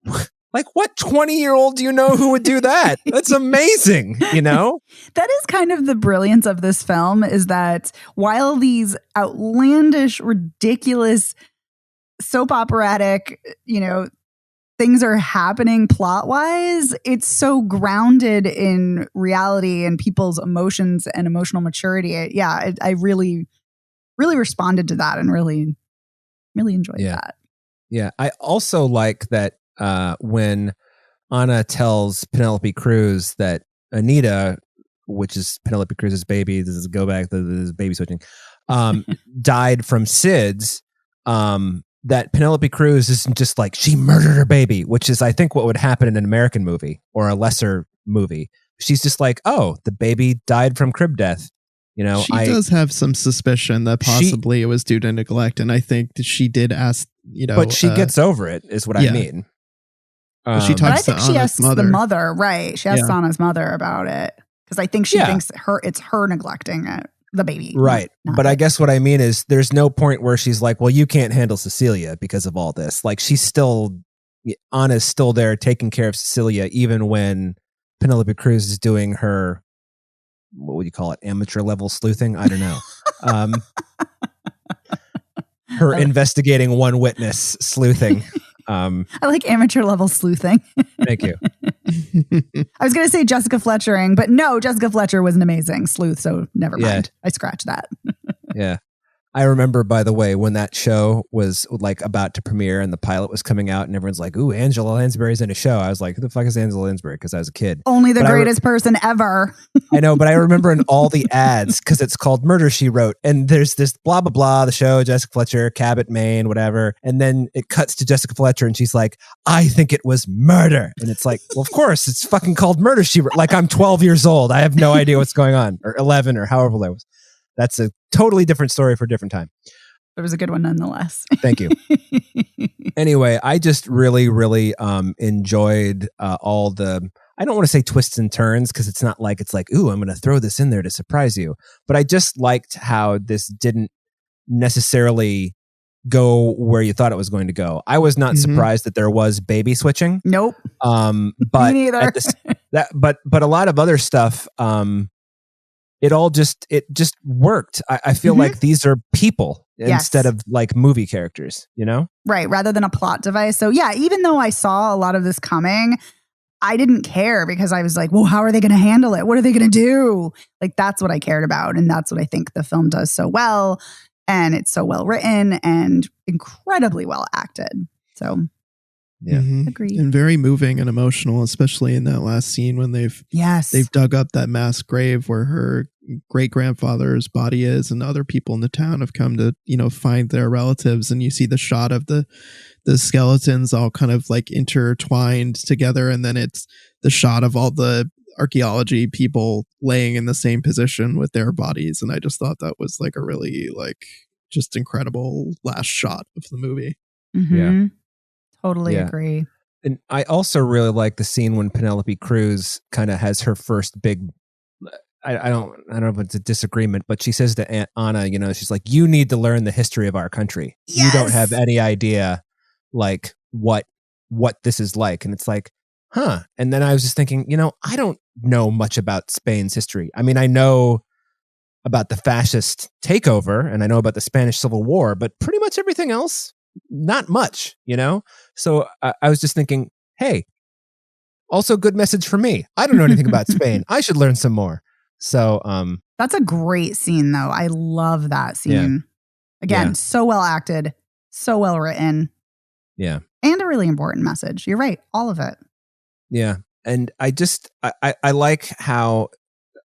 what 20-year-old do you know who would do that? That's amazing. You know? That is kind of the brilliance of this film, is that while these outlandish, ridiculous, soap operatic, things are happening plot wise, it's so grounded in reality and people's emotions and emotional maturity. I really, really responded to that and really, really enjoyed that. Yeah. I also like that when Anna tells Penelope Cruz that Anita, which is Penelope Cruz's baby, this is go back to this baby switching, died from SIDS, that Penelope Cruz isn't just like, she murdered her baby, which is, I think, what would happen in an American movie or a lesser movie. She's just like, oh, the baby died from crib death. She does have some suspicion that possibly it was due to neglect. And I think that she did ask, but she gets over it, is what I mean. She talks to Anna's mother. The mother, right. She asks Anna's mother about it. Because I think she thinks it's her neglecting it. The baby. Right. But I guess what I mean is there's no point where she's like, well, you can't handle Cecilia because of all this. Like Anna's still there taking care of Cecilia, even when Penelope Cruz is doing her, what would you call it? Amateur level sleuthing? I don't know. Her investigating one witness sleuthing. I like amateur level sleuthing. Thank you. I was going to say Jessica Fletchering, but no, Jessica Fletcher was an amazing sleuth, so never mind. I scratched that. Yeah. I remember, by the way, when that show was like about to premiere and the pilot was coming out and everyone's like, ooh, Angela Lansbury's in a show. I was like, who the fuck is Angela Lansbury? Because I was a kid. Only the greatest person ever. I know, but I remember in all the ads, because it's called Murder, She Wrote, and there's this blah, blah, blah, the show, Jessica Fletcher, Cabot, Maine, whatever. And then it cuts to Jessica Fletcher and she's like, I think it was murder. And it's like, well, of course, it's fucking called Murder, She Wrote. Like, I'm 12 years old. I have no idea what's going on. Or 11 or however old I was. That's a totally different story for a different time. It was a good one nonetheless. Thank you. Anyway, I just really, really enjoyed all the, I don't want to say twists and turns because it's not like, it's like, ooh, I'm going to throw this in there to surprise you. But I just liked how this didn't necessarily go where you thought it was going to go. I was not surprised that there was baby switching. Nope. But Me neither. But a lot of other stuff, it just worked. I feel like these are people instead of like movie characters, Right. Rather than a plot device. So yeah, even though I saw a lot of this coming, I didn't care because I was like, well, how are they going to handle it? What are they going to do? Like, that's what I cared about. And that's what I think the film does so well. And it's so well written and incredibly well acted. So yeah, agreed. And very moving and emotional, especially in that last scene when they've dug up that mass grave where her great grandfather's body is, and other people in the town have come to find their relatives, and you see the shot of the skeletons all kind of like intertwined together, and then it's the shot of all the archaeology people laying in the same position with their bodies, and I just thought that was like a really like just incredible last shot of the movie. Yeah. Totally agree. And I also really like the scene when Penelope Cruz kind of has her first big, I don't know if it's a disagreement, but she says to Anna, she's like, you need to learn the history of our country. Yes! You don't have any idea like what this is like. And it's like, huh. And then I was just thinking, I don't know much about Spain's history. I mean, I know about the fascist takeover and I know about the Spanish Civil War, but pretty much everything else, not much, So I was just thinking, hey, also good message for me. I don't know anything about Spain. I should learn some more. So that's That's a great scene, though. I love that scene. Again, so well acted, so well written. Yeah. And a really important message. You're right. All of it. Yeah. And I like how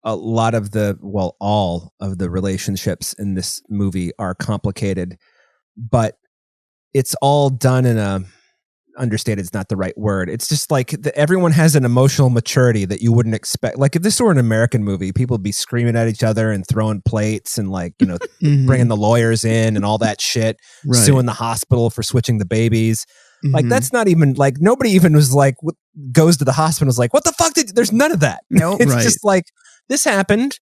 a lot of all of the relationships in this movie are complicated, but it's all done in a, understated is not the right word. It's just like everyone has an emotional maturity that you wouldn't expect. Like if this were an American movie, people would be screaming at each other and throwing plates and like, bringing the lawyers in and all that shit, suing the hospital for switching the babies. Like that's not even like, nobody even was like, goes to the hospital and is like, what the fuck there's none of that. Nope. It's just like, this happened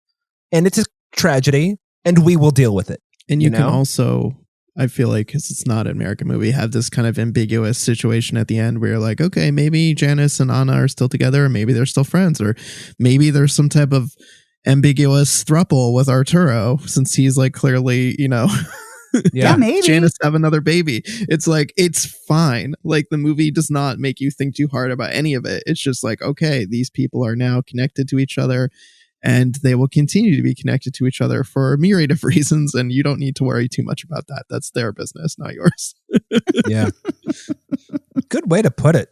and it's a tragedy and we will deal with it. And you can also, I feel like, because it's not an American movie, have this kind of ambiguous situation at the end where you're like, okay, maybe Janice and Anna are still together, or maybe they're still friends, or maybe there's some type of ambiguous throuple with Arturo, since he's like clearly, yeah, maybe Janice have another baby. It's like, it's fine. Like the movie does not make you think too hard about any of it. It's just like, okay, these people are now connected to each other. And they will continue to be connected to each other for a myriad of reasons. And you don't need to worry too much about that. That's their business, not yours. Yeah. Good way to put it.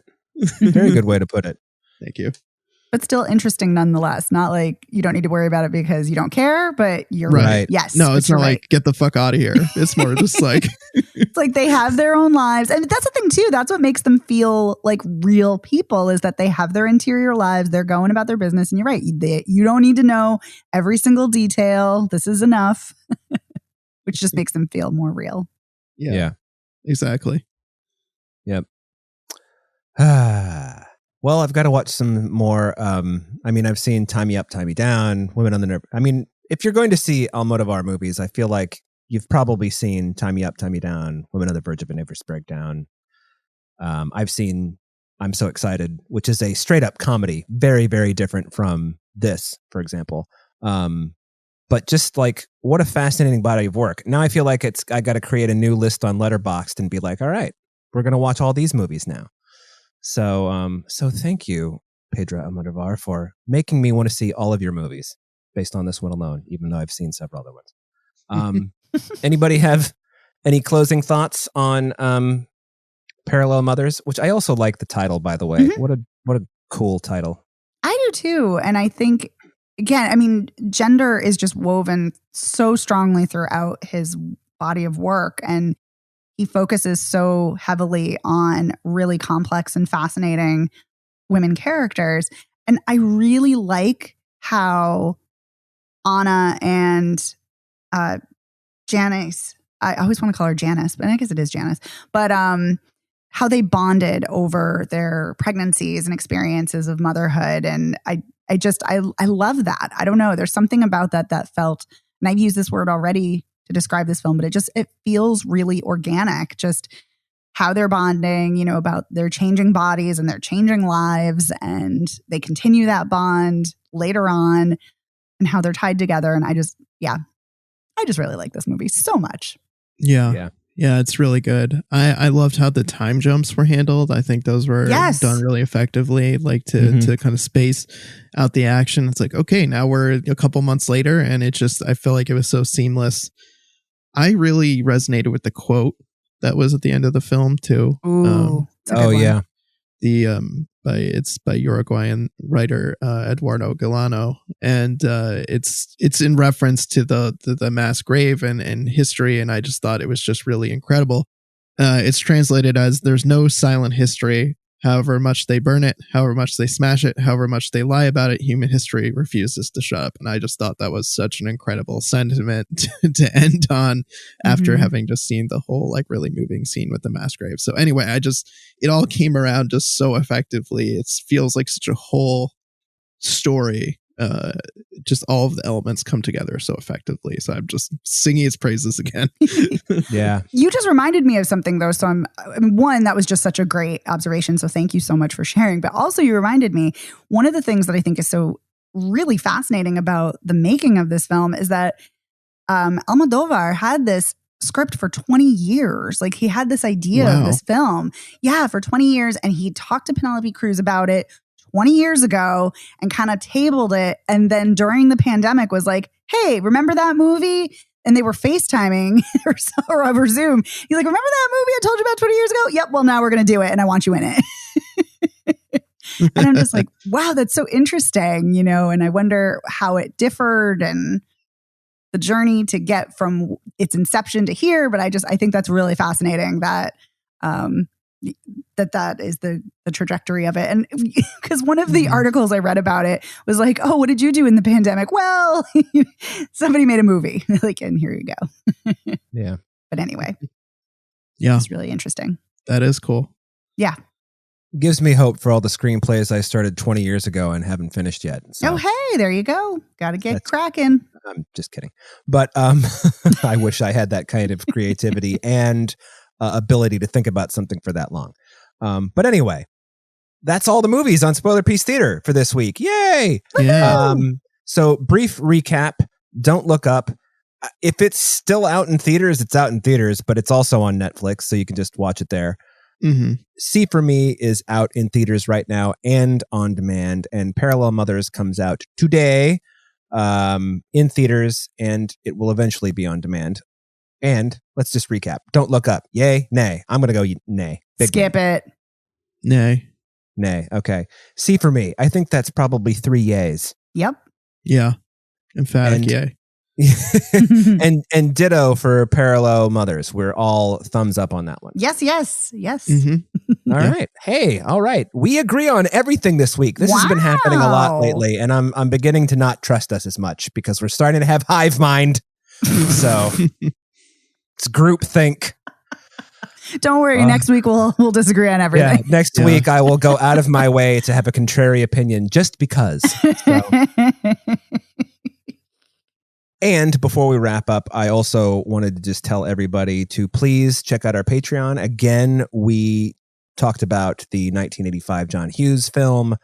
Very good way to put it. Thank you. But still interesting nonetheless. Not like you don't need to worry about it because you don't care, but you're right. Yes. No, it's not like, get the fuck out of here. It's more just like... It's like they have their own lives. And that's the thing too. That's what makes them feel like real people, is that they have their interior lives. They're going about their business. And you're right. You don't need to know every single detail. This is enough. Which just makes them feel more real. Yeah. Exactly. Yep. Well, I've got to watch some more. I've seen Tie Me Up, Tie Me Down, Women on the Nerve. I mean, if you're going to see Almodovar movies, I feel like you've probably seen Tie Me Up, Tie Me Down, Women on the Verge of a Nervous Breakdown. I've seen I'm So Excited, which is a straight up comedy, very, very different from this, for example. But just like, what a fascinating body of work. Now I feel like I got to create a new list on Letterboxd and be like, all right, we're going to watch all these movies now. So thank you, Pedro Almodovar, for making me want to see all of your movies based on this one alone, even though I've seen several other ones. Anybody have any closing thoughts on Parallel Mothers, which I also like the title, by the way. Mm-hmm. What a cool title. I do too. And I think, again, gender is just woven so strongly throughout his body of work, and he focuses so heavily on really complex and fascinating women characters. And I really like how Anna and Janice, I always want to call her Janice, but I guess it is Janice, but how they bonded over their pregnancies and experiences of motherhood. And I love that. I don't know. There's something about that felt, and I've used this word already to describe this film, but it feels really organic, just how they're bonding, about their changing bodies and their changing lives. And they continue that bond later on and how they're tied together. And I just really like this movie so much. Yeah, it's really good. I loved how the time jumps were handled. I think those were done really effectively, like to kind of space out the action. It's like, okay, now we're a couple months later, and I feel like it was so seamless. I really resonated with the quote that was at the end of the film too. Ooh, yeah. It's by Uruguayan writer Eduardo Galano, and it's in reference to the mass grave and history, and I just thought it was just really incredible. It's translated as "There's no silent history. However much they burn it, however much they smash it, however much they lie about it, human history refuses to shut up." And I just thought that was such an incredible sentiment to end on after having just seen the whole like really moving scene with the mass grave. So anyway, it all came around just so effectively. It feels like such a whole story. Just all of the elements come together so effectively. So I'm just singing its praises again. Yeah. You just reminded me of something though. So one, that was just such a great observation. So thank you so much for sharing. But also you reminded me, one of the things that I think is so really fascinating about the making of this film is that Almodovar had this script for 20 years. Like he had this idea of this film. Yeah, for 20 years. And he talked to Penelope Cruz about it 20 years ago and kind of tabled it. And then during the pandemic was like, hey, remember that movie? And they were FaceTiming or over Zoom. He's like, remember that movie I told you about 20 years ago? Yep. Well, now we're going to do it. And I want you in it. And I'm just like, wow, that's so interesting, and I wonder how it differed and the journey to get from its inception to here. But I think that's really fascinating that that is the trajectory of it. And because one of the articles I read about it was like, oh, what did you do in the pandemic? Well, somebody made a movie. Like, and here you go. Yeah. But anyway. Yeah. It's really interesting. That is cool. Yeah. Gives me hope for all the screenplays I started 20 years ago and haven't finished yet. So oh, hey, there you go. Got to get cracking. I'm just kidding. But I wish I had that kind of creativity and ability to think about something for that long. But anyway, that's all the movies on Spoiler Piece Theater for this week. Yay! Yeah. So brief recap. Don't Look Up. If it's still out in theaters, it's out in theaters, but it's also on Netflix, so you can just watch it there. Mm-hmm. See For Me is out in theaters right now and on demand, and Parallel Mothers comes out today in theaters, and it will eventually be on demand. And let's just recap. Don't Look Up. Yay? Nay. I'm going to go nay. Skip it. Nay. Nay. Okay. See For Me. I think that's probably 3 yays. Yep. Yeah. Emphatic yay. and ditto for Parallel Mothers. We're all thumbs up on that one. Yes. Mm-hmm. All right. Hey, all right. We agree on everything this week. This has been happening a lot lately, and I'm beginning to not trust us as much because we're starting to have hive mind. So it's group think. Don't worry. Next week we'll disagree on everything. Yeah, next week I will go out of my way to have a contrary opinion just because. So. And before we wrap up, I also wanted to just tell everybody to please check out our Patreon. Again, we talked about the 1985 John Hughes film,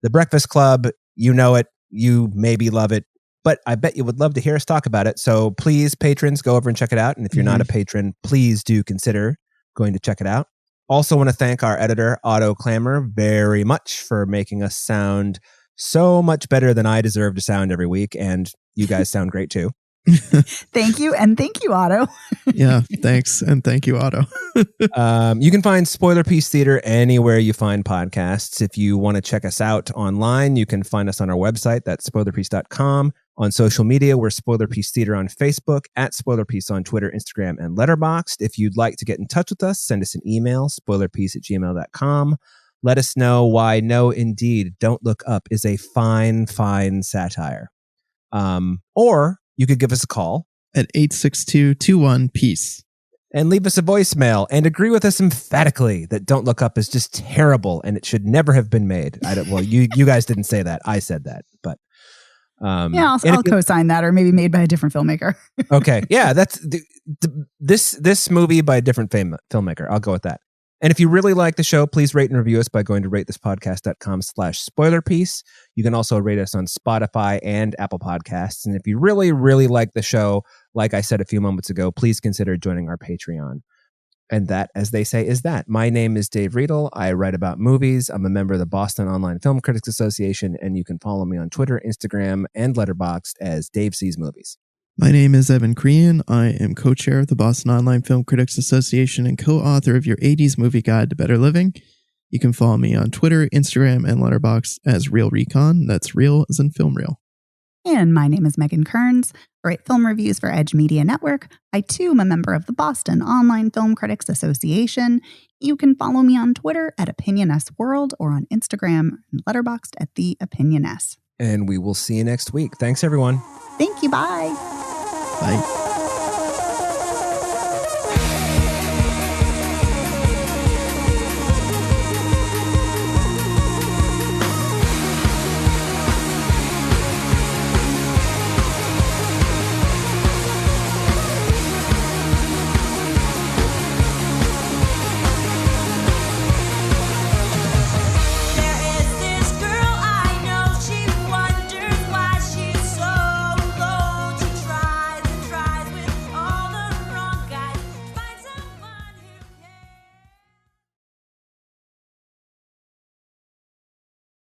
The Breakfast Club. You know it. You maybe love it. But I bet you would love to hear us talk about it. So please, patrons, go over and check it out. And if you're not a patron, please do consider going to check it out. Also want to thank our editor, Otto Clamor, very much for making us sound so much better than I deserve to sound every week. And you guys sound great too. Thank you. And thank you, Otto. Yeah, thanks. And thank you, Otto. You can find Spoiler Piece Theater anywhere you find podcasts. If you want to check us out online, you can find us on our website. That's spoilerpiece.com. On social media, we're Spoiler Piece Theater on Facebook, at Spoiler Piece on Twitter, Instagram, and Letterboxd. If you'd like to get in touch with us, send us an email, spoilerpiece@gmail.com. Let us know why No, Indeed, Don't Look Up is a fine, fine satire. Or you could give us a call at 862-21-PEACE. and leave us a voicemail and agree with us emphatically that Don't Look Up is just terrible and it should never have been made. Well, you guys didn't say that. I said that, but yeah, I'll co-sign that, or maybe made by a different filmmaker. Okay, yeah, that's this movie by a different filmmaker. I'll go with that. And if you really like the show, please rate and review us by going to ratethispodcast.com/spoilerpiece. You can also rate us on Spotify and Apple Podcasts. And if you really, really like the show, like I said a few moments ago, please consider joining our Patreon. And that, as they say, is that. My name is Dave Riedel. I write about movies. I'm a member of the Boston Online Film Critics Association, and you can follow me on Twitter, Instagram, and Letterboxd as Dave Sees Movies. My name is Evan Crean. I am co-chair of the Boston Online Film Critics Association and co-author of your 80s Movie Guide to Better Living. You can follow me on Twitter, Instagram, and Letterboxd as Real Recon. That's real as in film reel. And my name is Megan Kearns. I write film reviews for Edge Media Network. I, too, am a member of the Boston Online Film Critics Association. You can follow me on Twitter at OpinionSWorld or on Instagram and Letterboxd at TheOpinionS. And we will see you next week. Thanks, everyone. Thank you. Bye. Bye.